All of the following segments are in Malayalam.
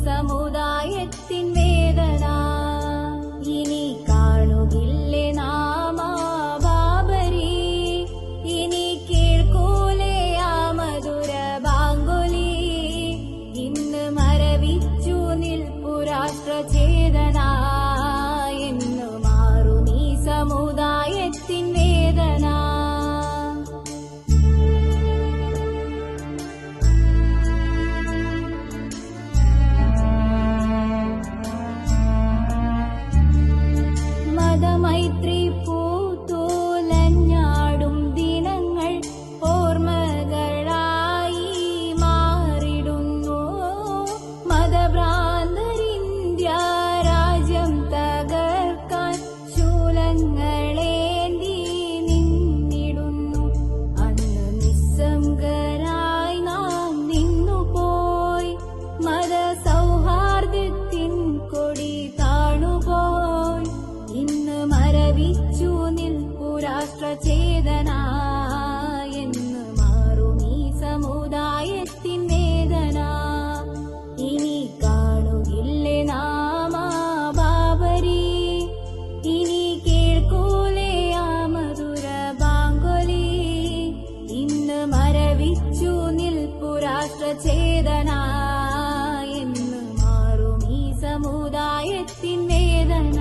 സമുദായത്തിൻ വേദന ഇനി കാണുകില്ലേ നാം ബാബരി ഇനി കേൾക്കൂലേ ആ മധുര ബാങ്കുലി ഇന്ന് മരവിച്ചു നിൽപ്പു രാഷ്ട്രചേതന എന്ന് മാറും ഈ സമുദായത്തിൻ വേദന മൈത്രി പൂത്തുലഞ്ഞാടും ദിനങ്ങൾ ഓർമ്മകളായി മാറിടുന്നു മതഭ്രാന്തരിന്ത്യ രാജ്യം തകർക്കാൻ ശൂലങ്ങളേന്തി നിന്നിടുന്നു അന്ന് നിസ്സംഗരായി നാം നിന്നുപോയി മതസൗഹാർദ്ദത്തിൻ കൊടി താണുപോയി ഇന്ന് മരവിച്ചു നിൽപ്പു രാഷ്ട്രചേതന എന്ന് മാറും ഈ സമുദായത്തിൻ വേദന ഇനി കാണുകില്ലേ നാം ബാബരി ഇനി കേൾക്കൂലേ ആ മധുര ബാങ്കുലി ഇന്ന് മരവിച്ചു നിൽപ്പു രാഷ്ട്രചേതന എന്ന് മാറും ഈ സമുദായത്തിൻ വേദന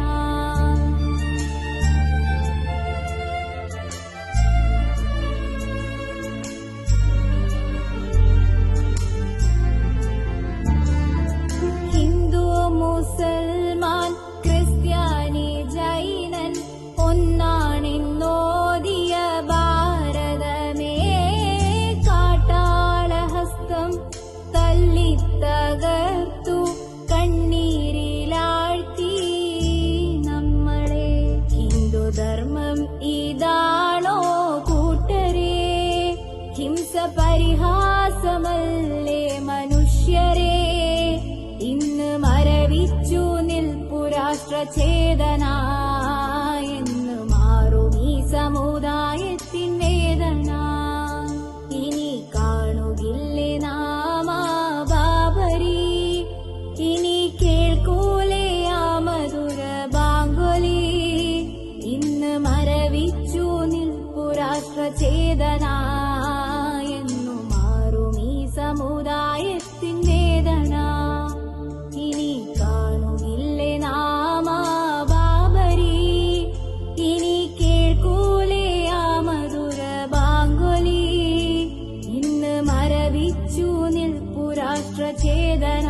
മുസൽമാൻ ക്രിസ്ത്യാനി ജൈനൻ ഒന്നാണെന്നോദിയ ഭാരതമേ കാട്ടാളഹസ്തം തല്ലിത്തകർത്തു കണ്ണീരിലാഴ്ത്തി നമ്മളെ ഹിന്ദുധർമ്മം ഇതാണോ കൂട്ടരെ ഹിംസ പരിഹാസമല്ലേ മനുഷ്യരെ ഇന്ന് മരവിച്ചു നിൽപ്പു രാഷ്ട്രചേതന എന്ന് മാറും ഈ സമുദായത്തിൻ വേദന ഇനി കാണുകില്ലേ നാം ബാബരി ഇനി കേൾക്കൂലേ ആ മധുര ബാങ്കുലി ഇന്ന് മരവിച്ചു നിൽപ്പു രാഷ്ട്രചേതന എന്നു മാറും ഈ സമുദായത്തിൻ വേദന ഇനി കാണുകില്ലേ നാം ബാബരി ഇനി കേൾക്കൂലേ ആ മധുര ബാങ്കുലി ഇന്ന് മരവിച്ചു നിൽപ്പു രാഷ്ട്രചേതന